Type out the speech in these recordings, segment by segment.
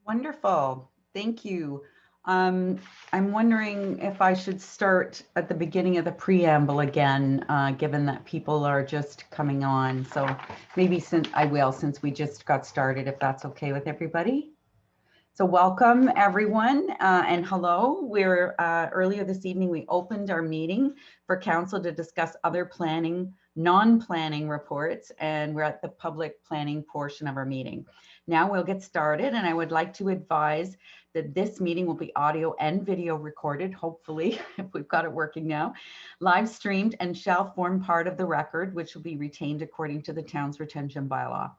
Wonderful. Thank you. I'm wondering if I should start at the beginning of the preamble again, given that people are just coming on. So maybe since we just got started, if that's okay with everybody. So welcome everyone and hello. We're earlier this evening, we opened our meeting for council to discuss other non-planning reports, and we're at the public planning portion of our meeting. Now we'll get started, and I would like to advise that this meeting will be audio and video recorded, hopefully, if we've got it working now, live streamed, and shall form part of the record, which will be retained according to the town's retention bylaw.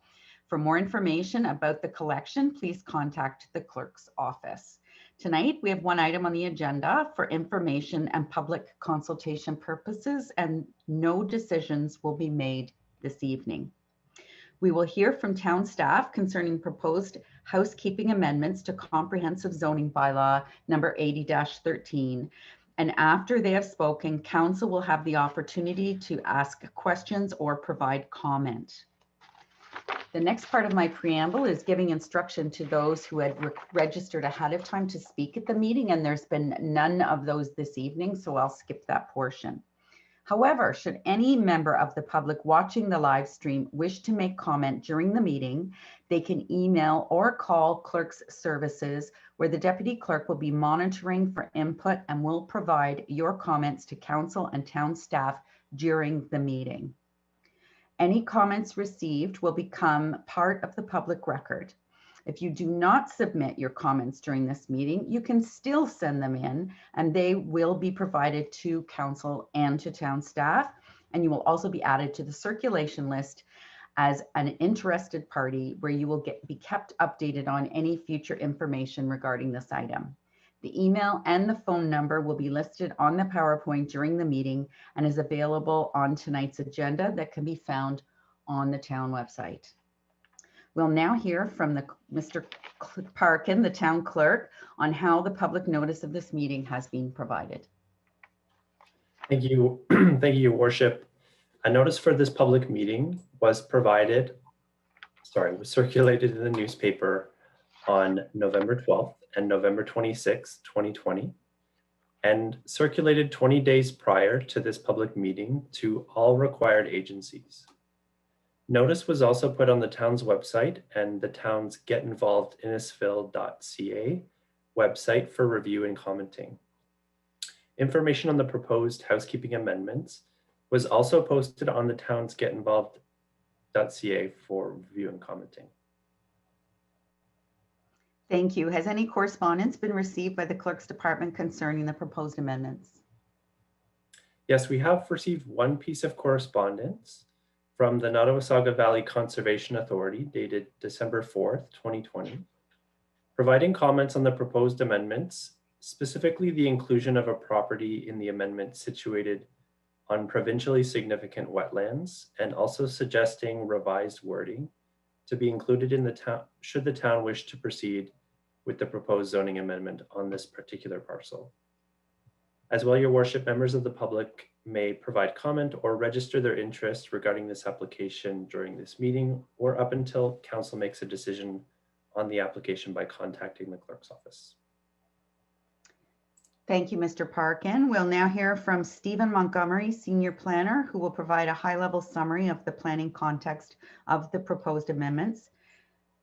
For more information about the collection, please contact the clerk's office. Tonight, we have one item on the agenda for information and public consultation purposes, and no decisions will be made this evening. We will hear from town staff concerning proposed housekeeping amendments to comprehensive zoning bylaw number 80-13. And after they have spoken, council will have the opportunity to ask questions or provide comment. The next part of my preamble is giving instruction to those who had registered ahead of time to speak at the meeting, and there's been none of those this evening, so I'll skip that portion. However, should any member of the public watching the live stream wish to make comment during the meeting, they can email or call clerk's services, where the deputy clerk will be monitoring for input and will provide your comments to council and town staff during the meeting. Any comments received will become part of the public record. If you do not submit your comments during this meeting, you can still send them in, and they will be provided to council and to town staff. And you will also be added to the circulation list as an interested party, where you will be kept updated on any future information regarding this item. The email and the phone number will be listed on the PowerPoint during the meeting and is available on tonight's agenda that can be found on the town website. We'll now hear from Mr. Parkin, the town clerk, on how the public notice of this meeting has been provided. Thank you. Thank you, Your Worship. A notice for this public meeting was circulated in the newspaper on November 12th and November 26th, 2020, and circulated 20 days prior to this public meeting to all required agencies. Notice was also put on the town's website and the town's getinvolvedinnisfil.ca website for review and commenting. Information on the proposed housekeeping amendments was also posted on the town's getinvolved.ca for review and commenting. Thank you. Has any correspondence been received by the clerk's department concerning the proposed amendments? Yes, we have received one piece of correspondence from the Nottawasaga Valley Conservation Authority dated December 4th, 2020, providing comments on the proposed amendments, specifically the inclusion of a property in the amendment situated on provincially significant wetlands, and also suggesting revised wording to be included in the town, should the town wish to proceed with the proposed zoning amendment on this particular parcel. As well, Your Worship, members of the public may provide comment or register their interest regarding this application during this meeting or up until council makes a decision on the application by contacting the clerk's office. Thank you, Mr. Parkin. We'll now hear from Stephen Montgomery, Senior Planner, who will provide a high-level summary of the planning context of the proposed amendments.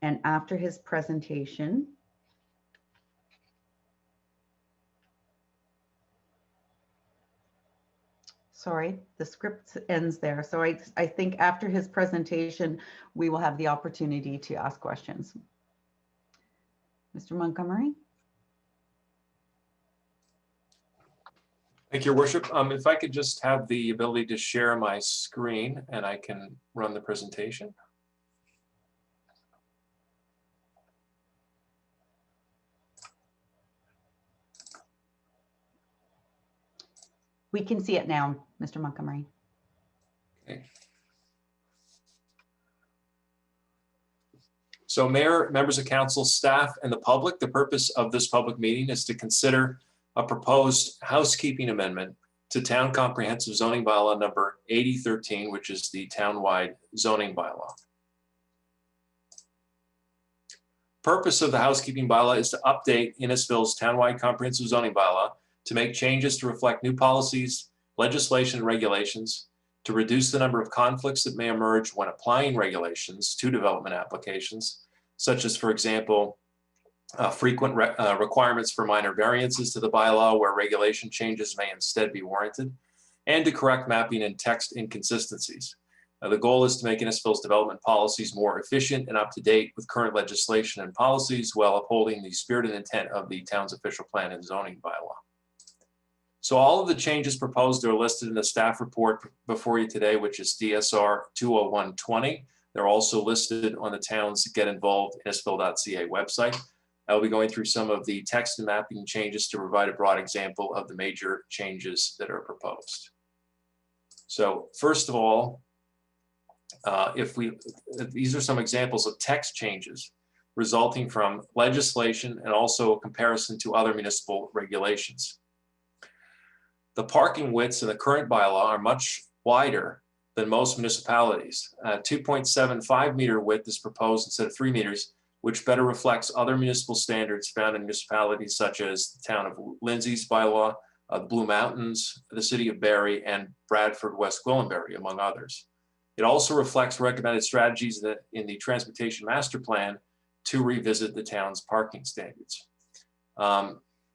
And after his presentation, sorry, the script ends there. So I think after his presentation, we will have the opportunity to ask questions. Mr. Montgomery. Thank you, Your Worship. If I could just have the ability to share my screen and I can run the presentation. We can see it now, Mr. Montgomery. Okay. So Mayor, members of council, staff, and the public, the purpose of this public meeting is to consider a proposed housekeeping amendment to Town Comprehensive Zoning Bylaw number 8013, which is the townwide zoning bylaw. Purpose of the housekeeping bylaw is to update Innisfil's townwide comprehensive zoning bylaw to make changes to reflect new policies, legislation, and regulations, to reduce the number of conflicts that may emerge when applying regulations to development applications, such as, for example, frequent requirements for minor variances to the bylaw where regulation changes may instead be warranted, and to correct mapping and text inconsistencies. The goal is to make Innisfil's development policies more efficient and up to date with current legislation and policies while upholding the spirit and intent of the town's official plan and zoning bylaw. So all of the changes proposed are listed in the staff report before you today, which is DSR 20120. They're also listed on the town's Get Involved Innisfil.ca website. I'll be going through some of the text and mapping changes to provide a broad example of the major changes that are proposed. So first of all, these are some examples of text changes resulting from legislation and also a comparison to other municipal regulations. The parking widths in the current bylaw are much wider than most municipalities. 2.75 meter width is proposed instead of 3 meters, which better reflects other municipal standards found in municipalities such as the town of Lindsay's bylaw, the Blue Mountains, the city of Barrie, and Bradford, West Gwillimbury, among others. It also reflects recommended strategies that in the Transportation Master Plan to revisit the town's parking standards.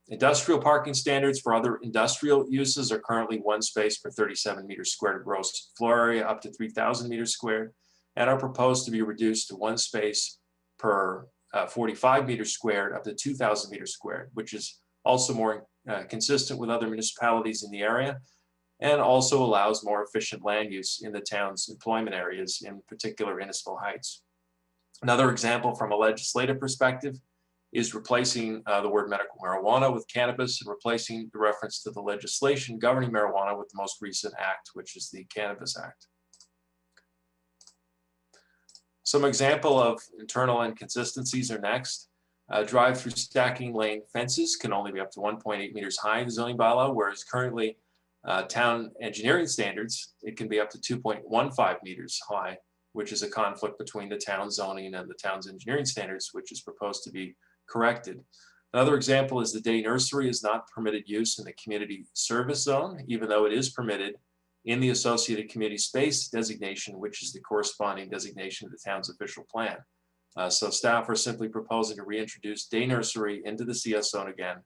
Industrial parking standards for other industrial uses are currently 1 space per 37 meters squared of gross floor area up to 3,000 meters squared, and are proposed to be reduced to 1 space per 45 meters squared up to 2,000 meters squared, which is also more consistent with other municipalities in the area, and also allows more efficient land use in the town's employment areas, in particular Innisfil Heights. Another example from a legislative perspective is replacing the word medical marijuana with cannabis and replacing the reference to the legislation governing marijuana with the most recent act, which is the Cannabis Act. Some example of internal inconsistencies are next. Drive-through stacking lane fences can only be up to 1.8 meters high in the zoning bylaw, whereas currently town engineering standards, it can be up to 2.15 meters high, which is a conflict between the town zoning and the town's engineering standards, which is proposed to be corrected. Another example is the day nursery is not permitted use in the community service zone, even though it is permitted in the associated community space designation, which is the corresponding designation of the town's official plan. So staff are simply proposing to reintroduce day nursery into the CS zone again,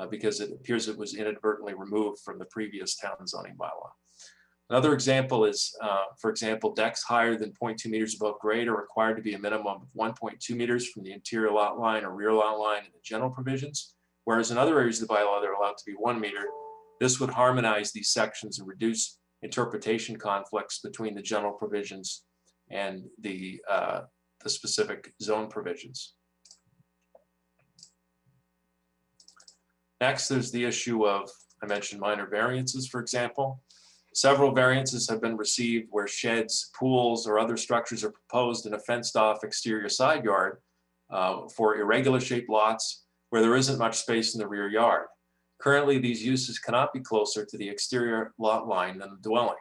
because it appears it was inadvertently removed from the previous town zoning bylaw. Another example is, for example, decks higher than 0.2 meters above grade are required to be a minimum of 1.2 meters from the interior lot line or rear lot line in the general provisions, whereas in other areas of the bylaw, they're allowed to be 1 meter. This would harmonize these sections and reduce interpretation conflicts between the general provisions and the specific zone provisions. Next, there's the issue of, I mentioned minor variances, for example. Several variances have been received where sheds, pools, or other structures are proposed in a fenced-off exterior side yard for irregular shaped lots where there isn't much space in the rear yard. Currently, these uses cannot be closer to the exterior lot line than the dwelling.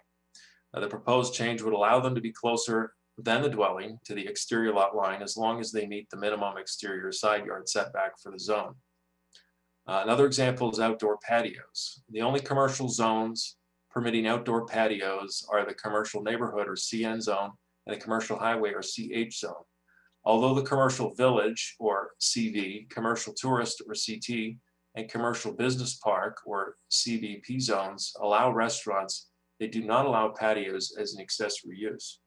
The proposed change would allow them to be closer than the dwelling to the exterior lot line as long as they meet the minimum exterior side yard setback for the zone. Another example is outdoor patios. The only commercial zones permitting outdoor patios are the commercial neighborhood or CN zone and the commercial highway or CH zone. Although the commercial village or CV, commercial tourist or CT, and commercial business park or CBP zones allow restaurants, they do not allow patios as an accessory use.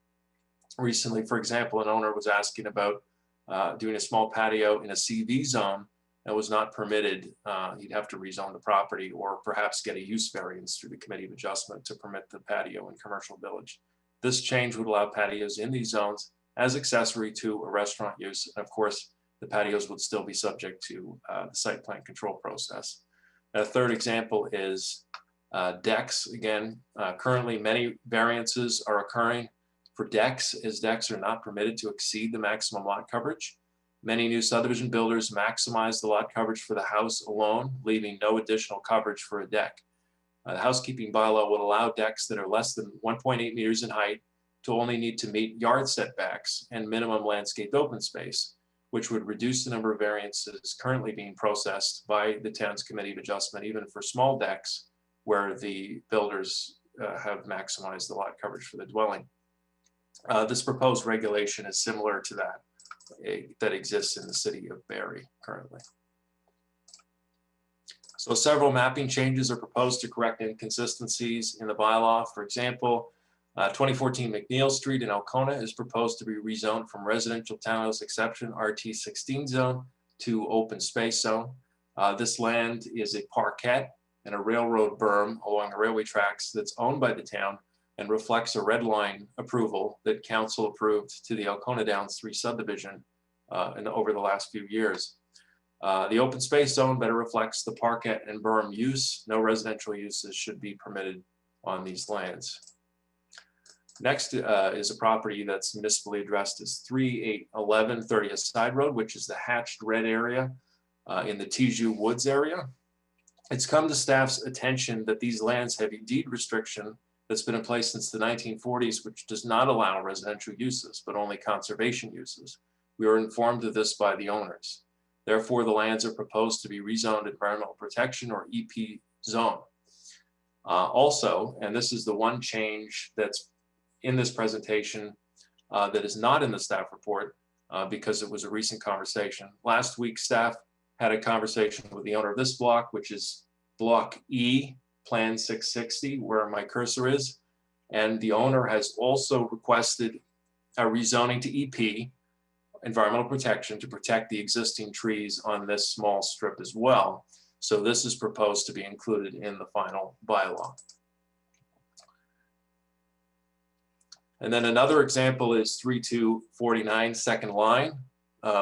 Recently, for example, an owner was asking about doing a small patio in a CV zone that was not permitted. He'd have to rezone the property or perhaps get a use variance through the Committee of Adjustment to permit the patio in commercial village. This change would allow patios in these zones as accessory to a restaurant use. And of course, the patios would still be subject to the site plan control process. A third example is decks. Again, currently many variances are occurring for decks, as decks are not permitted to exceed the maximum lot coverage. Many new subdivision builders maximize the lot coverage for the house alone, leaving no additional coverage for a deck. The housekeeping bylaw would allow decks that are less than 1.8 meters in height to only need to meet yard setbacks and minimum landscaped open space, which would reduce the number of variances currently being processed by the town's Committee of Adjustment, even for small decks where the builders have maximized the lot coverage for the dwelling. This proposed regulation is similar to that that exists in the city of Barrie currently. So several mapping changes are proposed to correct inconsistencies in the bylaw. For example, 2014 McNeil Street in Alcona is proposed to be rezoned from residential townhouse exception RT16 zone to open space zone. This land is a parquet and a railroad berm along the railway tracks that's owned by the town and reflects a red line approval that council approved to the Alcona Downs 3 subdivision over the last few years. The open space zone better reflects the parquet and berm use. No residential uses should be permitted on these lands. Next is a property that's municipally addressed as 3811 30th Side Road, which is the hatched red area in the Tiju Woods area. It's come to staff's attention that these lands have a deed restriction that's been in place since the 1940s, which does not allow residential uses, but only conservation uses. We were informed of this by the owners. Therefore, the lands are proposed to be rezoned environmental protection or EP zone. Also, and this is the one change that's in this presentation that is not in the staff report because it was a recent conversation. Last week, staff had a conversation with the owner of this block, which is Block E, Plan 660, where my cursor is. And the owner has also requested a rezoning to EP, environmental protection, to protect the existing trees on this small strip as well. So this is proposed to be included in the final bylaw. And then another example is 3249 second line,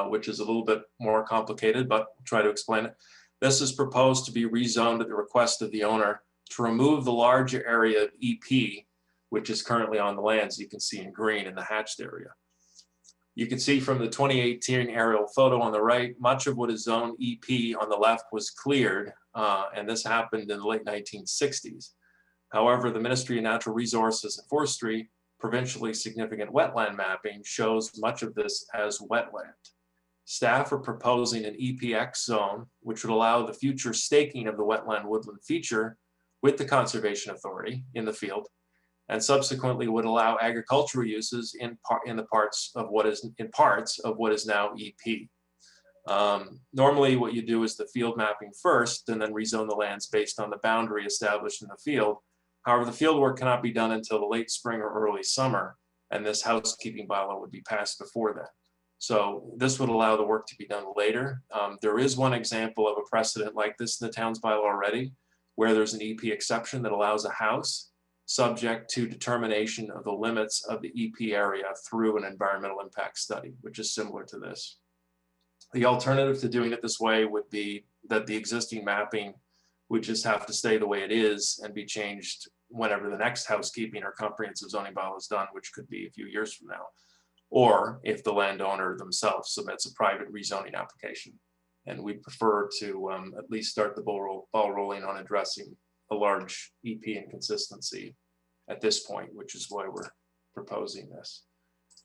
which is a little bit more complicated, but I'll try to explain it. This is proposed to be rezoned at the request of the owner to remove the larger area of EP, which is currently on the lands you can see in green in the hatched area. You can see from the 2018 aerial photo on the right, much of what is zoned EP on the left was cleared, and this happened in the late 1960s. However, the Ministry of Natural Resources and Forestry provincially significant wetland mapping shows much of this as wetland. Staff are proposing an EPX zone, which would allow the future staking of the wetland woodland feature with the Conservation Authority in the field, and subsequently would allow agricultural uses in parts of what is now EP. Normally what you do is the field mapping first and then rezone the lands based on the boundary established in the field. However, the field work cannot be done until the late spring or early summer, and this housekeeping bylaw would be passed before then. So this would allow the work to be done later. There is one example of a precedent like this in the town's bylaw already, where there's an EP exception that allows a house subject to determination of the limits of the EP area through an environmental impact study, which is similar to this. The alternative to doing it this way would be that the existing mapping would just have to stay the way it is and be changed whenever the next housekeeping or comprehensive zoning bylaw is done, which could be a few years from now, or if the landowner themselves submits a private rezoning application. And we prefer to at least start the ball rolling on addressing a large EP inconsistency at this point, which is why we're proposing this.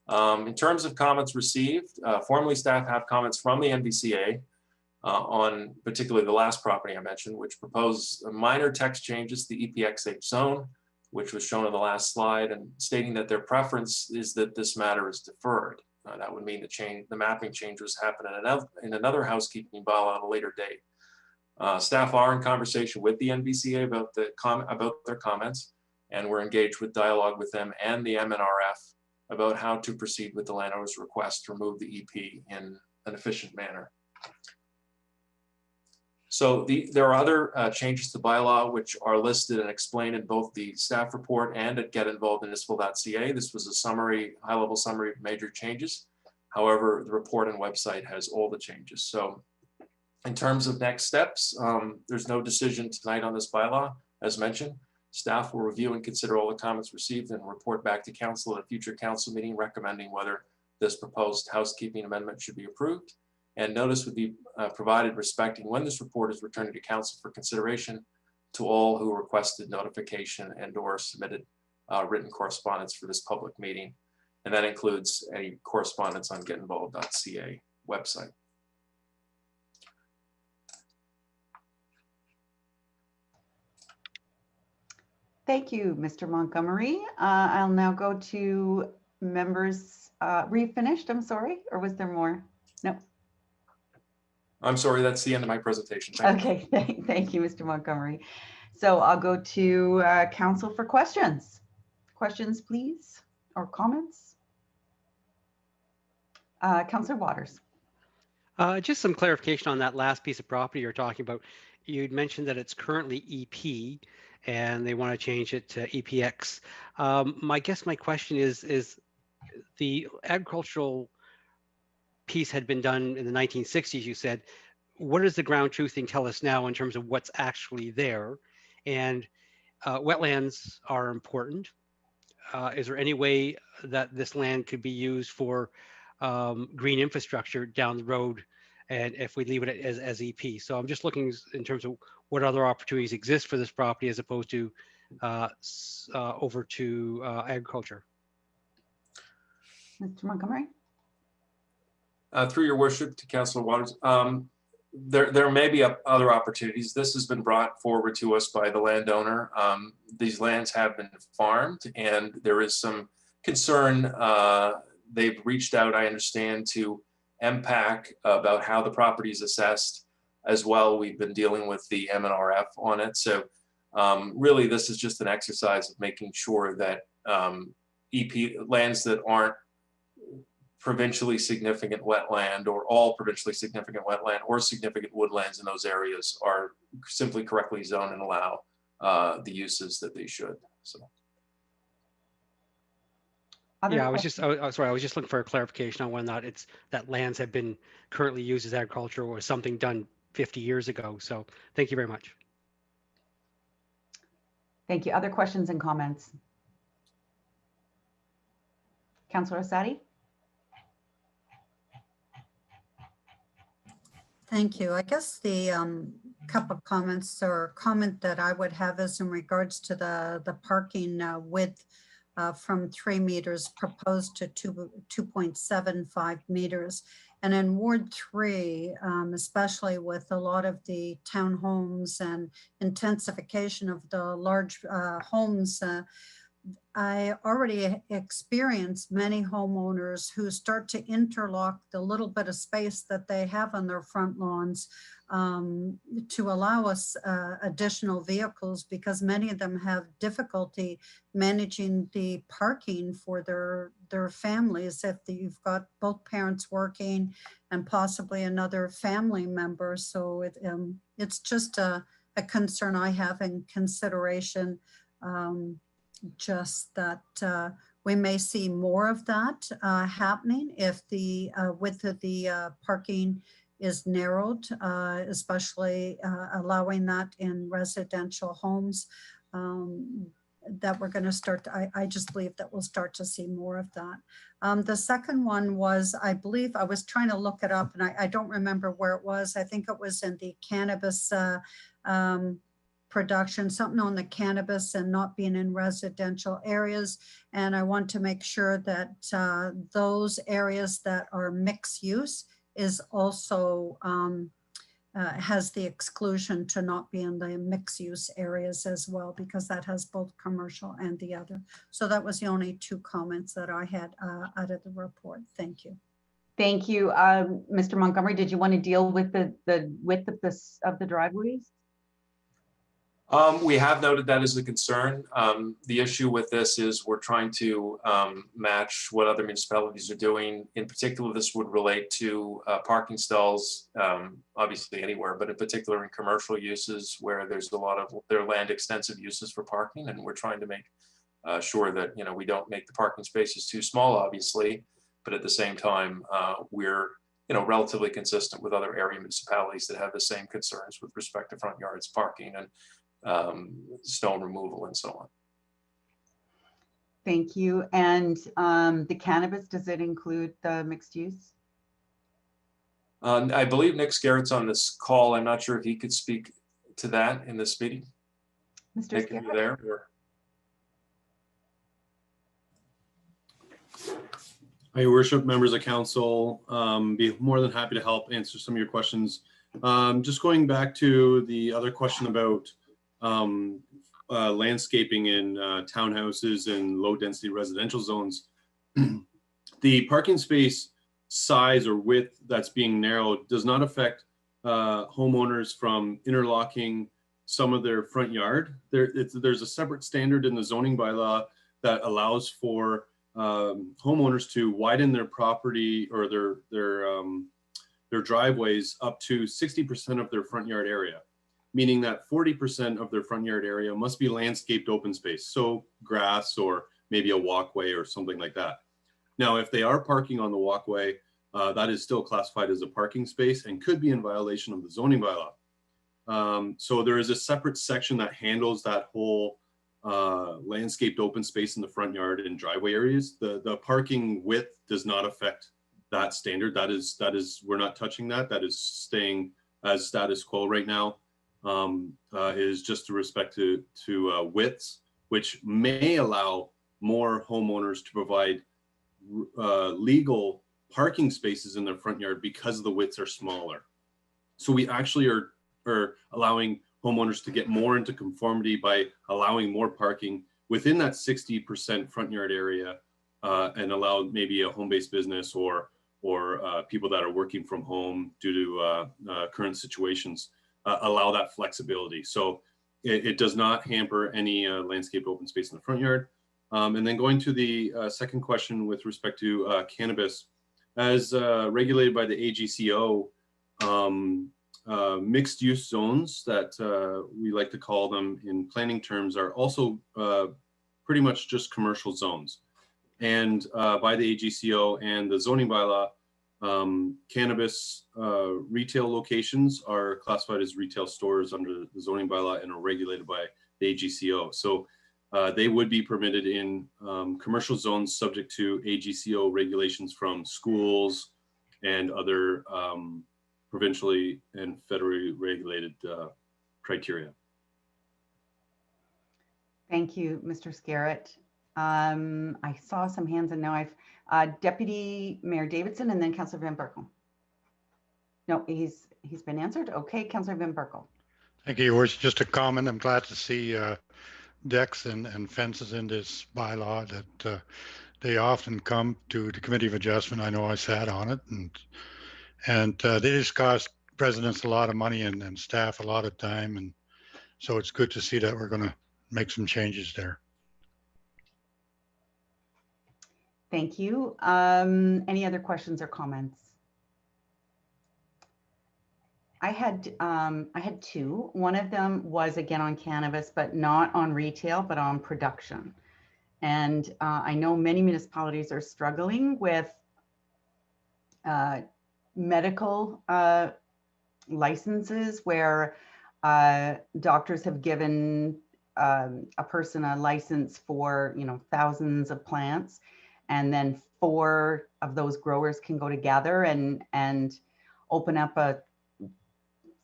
In terms of comments received, formally staff have comments from the NVCA on particularly the last property I mentioned, which proposed minor text changes to the EPXH zone, which was shown on the last slide, and stating that their preference is that this matter is deferred. That would mean the mapping changes happen in another housekeeping bylaw at a later date. Staff are in conversation with the NVCA about their comments, and we're engaged with dialogue with them and the MNRF about how to proceed with the landowner's request to remove the EP in an efficient manner. So there are other changes to bylaw which are listed and explained in both the staff report and at getinvolvedmunicipal.ca. This was a summary, high-level summary of major changes. However, the report and website has all the changes. So in terms of next steps, there's no decision tonight on this bylaw. As mentioned, staff will review and consider all the comments received and report back to council at a future council meeting recommending whether this proposed housekeeping amendment should be approved. And notice would be provided respecting when this report is returned to council for consideration to all who requested notification and or submitted written correspondence for this public meeting. And that includes any correspondence on getinvolved.ca website. Thank you, Mr. Montgomery. I'll now go to members. Were you finished? I'm sorry, or was there more? No. I'm sorry, that's the end of my presentation. Thank you. Okay, thank you, Mr. Montgomery. So I'll go to council for questions. Questions, please, or comments? Councillor Waters. Just some clarification on that last piece of property you're talking about. You'd mentioned that it's currently EP and they want to change it to EPX. My question is the agricultural piece had been done in the 1960s, you said. What does the ground truthing tell us now in terms of what's actually there? And wetlands are important. Is there any way that this land could be used for green infrastructure down the road, and if we leave it as EP? So I'm just looking in terms of what other opportunities exist for this property as opposed to over to agriculture. Mr. Montgomery. Through your worship to Councillor Waters, there may be other opportunities. This has been brought forward to us by the landowner. These lands have been farmed, and there is some concern. They've reached out, I understand, to MPAC about how the property is assessed as well. We've been dealing with the MNRF on it. So really, this is just an exercise of making sure that EP lands that aren't provincially significant wetland, or all provincially significant wetland or significant woodlands in those areas, are simply correctly zoned and allow the uses that they should. So. Yeah, I was just looking for a clarification on whether or not it's that lands have been currently used as agriculture or something done 50 years ago. So thank you very much. Thank you. Other questions and comments? Councillor Asadi? Thank you. I guess the couple of comments or comment that I would have is in regards to the parking width from 3 meters proposed to 2.75 meters. And in Ward 3, especially with a lot of the townhomes and intensification of the large homes, I already experienced many homeowners who start to interlock the little bit of space that they have on their front lawns to allow us additional vehicles, because many of them have difficulty managing the parking for their families if you've got both parents working and possibly another family member. So it's just a concern I have in consideration. Just that we may see more of that happening if the width of the parking is narrowed, especially allowing that in residential homes, that we're going to start. I just believe that we'll start to see more of that. The second one was, I believe, I was trying to look it up and I don't remember where it was. I think it was in the cannabis production, something on the cannabis and not being in residential areas. And I want to make sure that those areas that are mixed use is also has the exclusion to not be in the mixed use areas as well, because that has both commercial and the other. So that was the only 2 comments that I had out of the report. Thank you. Thank you. Mr. Montgomery, did you want to deal with the width of the driveways? We have noted that as a concern. The issue with this is we're trying to match what other municipalities are doing. In particular, this would relate to parking stalls, obviously anywhere, but in particular in commercial uses where there's a lot of their land extensive uses for parking. And we're trying to make sure that, we don't make the parking spaces too small, obviously, but at the same time, we're relatively consistent with other area municipalities that have the same concerns with respect to front yards parking and stone removal and so on. Thank you. And the cannabis, does it include the mixed use? I believe Nick Scarrett's on this call. I'm not sure if he could speak to that in this meeting. Mr. Nick, are you there? Or... Hi, Your Worship, members of council. Be more than happy to help answer some of your questions. Just going back to the other question about landscaping in townhouses and low density residential zones. The parking space size or width that's being narrowed does not affect homeowners from interlocking some of their front yard. There's a separate standard in the zoning bylaw that allows for homeowners to widen their property or their driveways up to 60% of their front yard area, meaning that 40% of their front yard area must be landscaped open space, so grass or maybe a walkway or something like that. Now, if they are parking on the walkway, that is still classified as a parking space and could be in violation of the zoning bylaw. So there is a separate section that handles that whole landscaped open space in the front yard and driveway areas. The parking width does not affect that standard. That is we're not touching that. That is staying as status quo right now. It is just to respect to widths, which may allow more homeowners to provide legal parking spaces in their front yard because the widths are smaller. So we actually are allowing homeowners to get more into conformity by allowing more parking within that 60% front yard area and allow maybe a home-based business or people that are working from home due to current situations, allow that flexibility. So it does not hamper any landscape open space in the front yard. And then going to the second question with respect to cannabis, as regulated by the AGCO, mixed use zones that we like to call them in planning terms are also pretty much just commercial zones. And by the AGCO and the zoning bylaw, cannabis retail locations are classified as retail stores under the zoning bylaw and are regulated by the AGCO. So they would be permitted in commercial zones subject to AGCO regulations from schools and other provincially and federally regulated criteria. Thank you, Mr. Scarrett. I saw some hands and now I've Deputy Mayor Davidson and then Councillor Van Berkel. No, he's been answered. Okay, Councillor Van Berkel. Thank you, Your Worship. Just a comment. I'm glad to see decks and fences in this bylaw that they often come to the Committee of Adjustment. I know I sat on it, and they just cost residents a lot of money and staff a lot of time, and so it's good to see that we're going to make some changes there. Thank you. Any other questions or comments? I had two. One of them was again on cannabis, but not on retail, but on production. And I know many municipalities are struggling with medical licenses where doctors have given a person a license for, thousands of plants, and then 4 of those growers can go together and open up a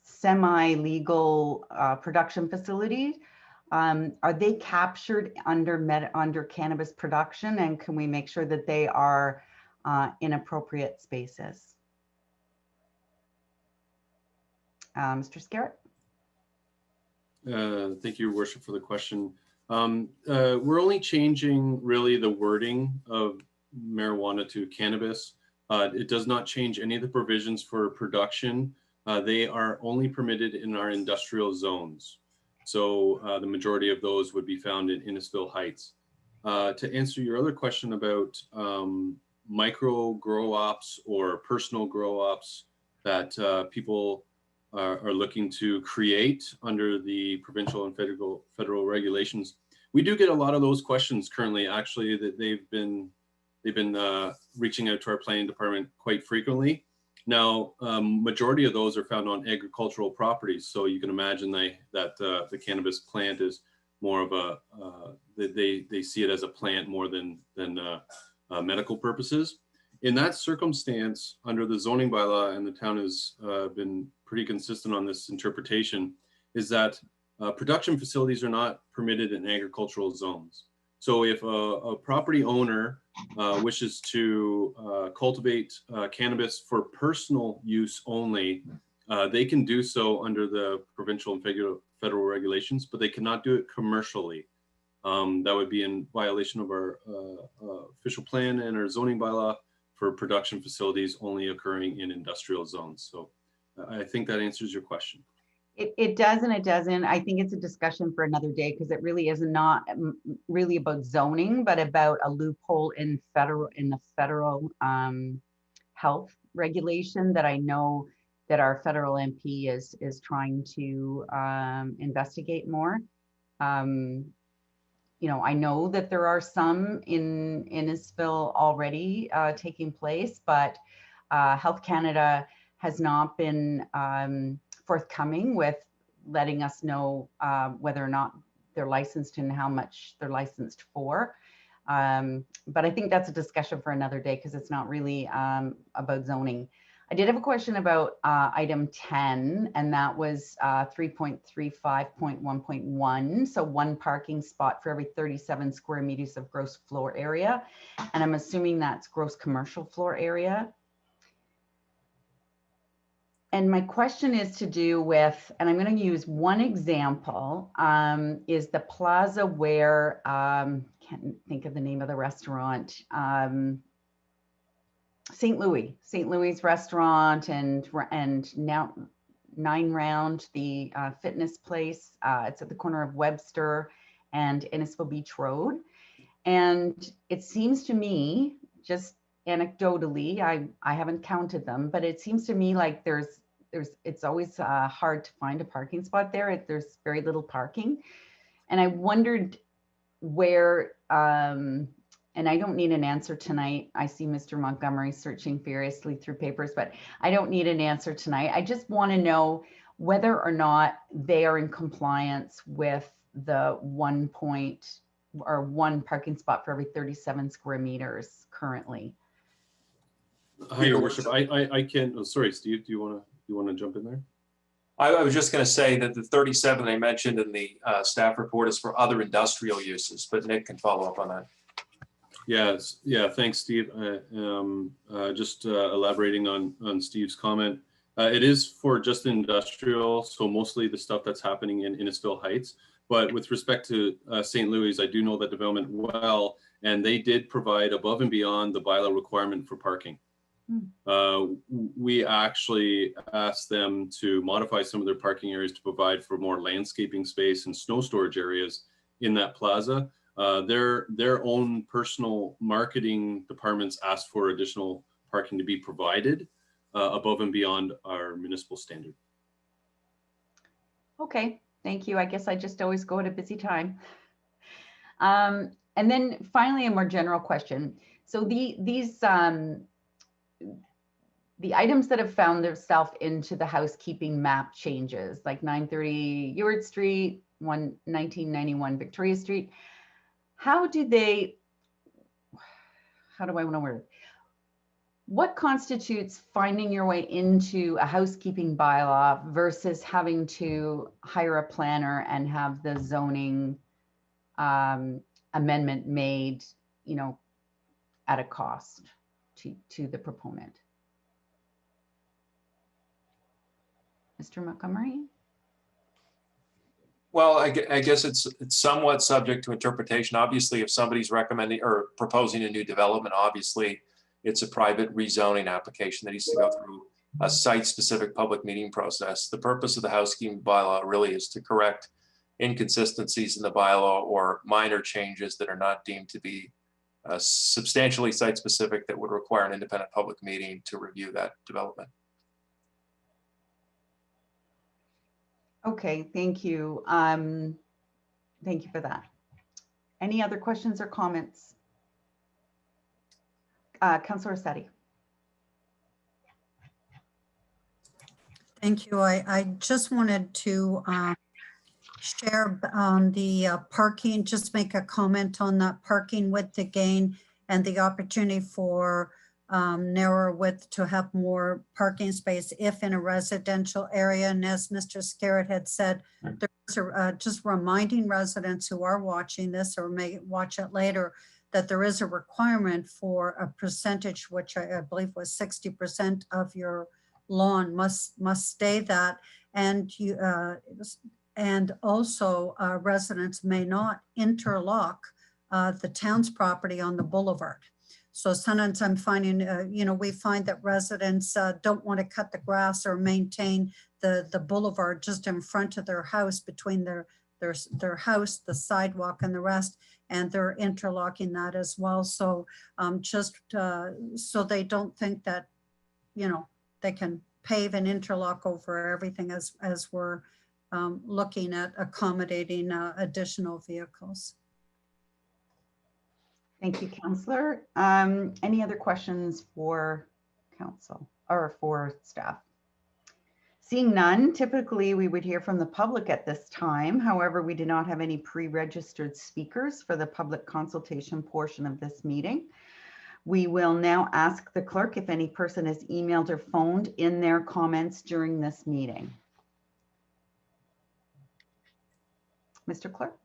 semi-legal production facility. Are they captured under cannabis production, and can we make sure that they are in appropriate spaces? Mr. Scarrett? Thank you, Your Worship, for the question. We're only changing really the wording of marijuana to cannabis. It does not change any of the provisions for production. They are only permitted in our industrial zones. So the majority of those would be found in Innisfil Heights. To answer your other question about micro grow ops or personal grow ops that people are looking to create under the provincial and federal regulations, we do get a lot of those questions currently. Actually, that they've been reaching out to our planning department quite frequently. Now, majority of those are found on agricultural properties, so you can imagine that the cannabis plant is more of a they see it as a plant more than medical purposes. In that circumstance, under the zoning bylaw, and the town has been pretty consistent on this interpretation, is that production facilities are not permitted in agricultural zones. So if a property owner wishes to cultivate cannabis for personal use only, they can do so under the provincial and federal regulations, but they cannot do it commercially. That would be in violation of our official plan and our zoning bylaw for production facilities only occurring in industrial zones. So I think that answers your question. It does and it doesn't. I think it's a discussion for another day because it really is not really about zoning, but about a loophole in the federal health regulation that I know that our federal MP is trying to investigate more. You know, I know that there are some in Innisfil already taking place, but Health Canada has not been forthcoming with letting us know whether or not they're licensed and how much they're licensed for. But I think that's a discussion for another day because it's not really about zoning. I did have a question about item 10, and that was 3.35.1.1. So 1 parking spot for every 37 square meters of gross floor area. And I'm assuming that's gross commercial floor area. And my question is to do with, and I'm going to use one example, is the plaza where, can't think of the name of the restaurant, St. Louis restaurant, and now 9 Round, the fitness place. It's at the corner of Webster and Innisfil Beach Road. And it seems to me, just anecdotally, I haven't counted them, but it seems to me like it's always hard to find a parking spot there. There's very little parking. And I wondered where, and I don't need an answer tonight. I see Mr. Montgomery searching furiously through papers, but I don't need an answer tonight. I just want to know whether or not they are in compliance with the 1 parking spot for every 37 square meters currently. Hi, Your Worship. I can. Oh, sorry, Steve. Do you want to jump in there? I was just going to say that the 37 I mentioned in the staff report is for other industrial uses, but Nick can follow up on that. Yes. Yeah. Thanks, Steve. Just elaborating on Steve's comment. It is for just industrial, so mostly the stuff that's happening in Innisfil Heights. But with respect to St. Louis, I do know that development well, and they did provide above and beyond the bylaw requirement for parking. We actually asked them to modify some of their parking areas to provide for more landscaping space and snow storage areas in that plaza. Their own personal marketing departments asked for additional parking to be provided above and beyond our municipal standard. Okay, thank you. I guess I just always go at a busy time. And then finally, a more general question. So the items that have found themselves into the housekeeping map changes, like 930 Ewart Street, 1991 Victoria Street, how do I want to word it? What constitutes finding your way into a housekeeping bylaw versus having to hire a planner and have the zoning amendment made, you know, at a cost to the proponent? Mr. Montgomery? Well, I guess it's somewhat subject to interpretation. Obviously, if somebody's recommending or proposing a new development, obviously it's a private rezoning application that needs to go through a site-specific public meeting process. The purpose of the housekeeping bylaw really is to correct inconsistencies in the bylaw or minor changes that are not deemed to be substantially site-specific that would require an independent public meeting to review that development. Okay, thank you. Thank you for that. Any other questions or comments? Councillor Setti. Thank you. I just wanted to share on the parking, just make a comment on that parking width again and the opportunity for narrower width to have more parking space if in a residential area. And as Mr. Scarrett had said, there's just reminding residents who are watching this or may watch it later that there is a requirement for a percentage, which I believe was 60% of your lawn must stay that. And you, and also residents may not interlock the town's property on the boulevard. So sometimes I'm finding, you know, we find that residents don't want to cut the grass or maintain the boulevard just in front of their house, between their house, the sidewalk and the rest, and they're interlocking that as well. So just so they don't think that, you know, they can pave and interlock over everything as we're looking at accommodating additional vehicles. Thank you, Councillor. Any other questions for council or for staff? Seeing none, typically we would hear from the public at this time. However, we do not have any pre-registered speakers for the public consultation portion of this meeting. We will now ask the clerk if any person has emailed or phoned in their comments during this meeting. Mr. Clerk?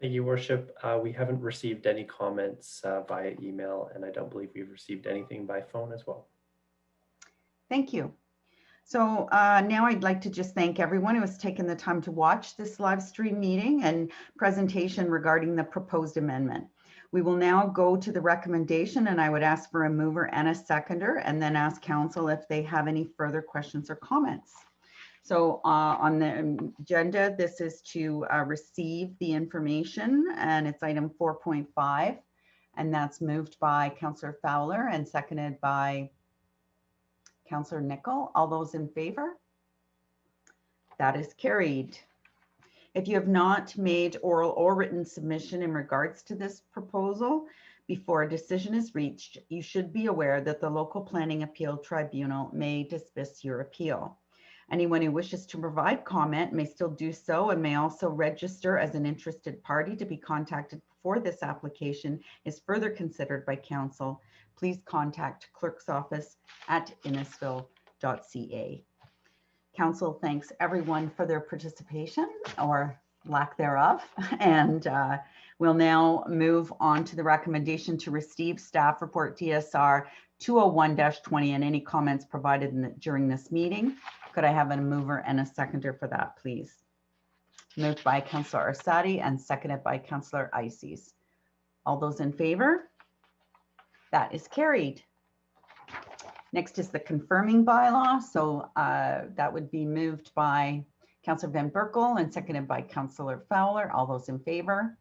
Thank you, Worship. We haven't received any comments via email, and I don't believe we've received anything by phone as well. Thank you. So now I'd like to just thank everyone who has taken the time to watch this live stream meeting and presentation regarding the proposed amendment. We will now go to the recommendation, and I would ask for a mover and a seconder, and then ask council if they have any further questions or comments. So on the agenda, this is to receive the information, and it's item 4.5, and that's moved by Councillor Fowler and seconded by Councillor Nicol. All those in favor? That is carried. If you have not made oral or written submission in regards to this proposal before a decision is reached, you should be aware that the local planning appeal tribunal may dismiss your appeal. Anyone who wishes to provide comment may still do so, and may also register as an interested party to be contacted before this application is further considered by council. Please contact clerk's office at innisfil.ca. Council thanks everyone for their participation or lack thereof, and we'll now move on to the recommendation to receive staff report DSR 201-20 and any comments provided during this meeting. Could I have a mover and a seconder for that, please? Moved by Councillor Arsati and seconded by Councillor Ices. All those in favor? That is carried. Next is the confirming bylaw. So that would be moved by Councillor Van Berkel and seconded by Councillor Fowler. All those in favor?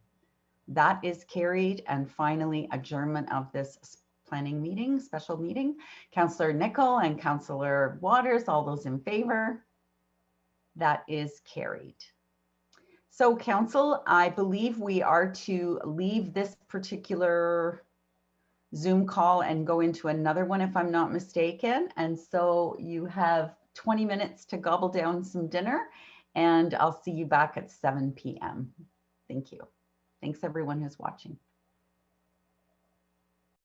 That is carried. And finally, adjournment of this planning meeting, special meeting. Councillor Nicol and Councillor Waters, all those in favor? That is carried. So council, I believe we are to leave this particular Zoom call and go into another one if I'm not mistaken. And so you have 20 minutes to gobble down some dinner, and I'll see you back at 7 p.m. Thank you. Thanks everyone who's watching.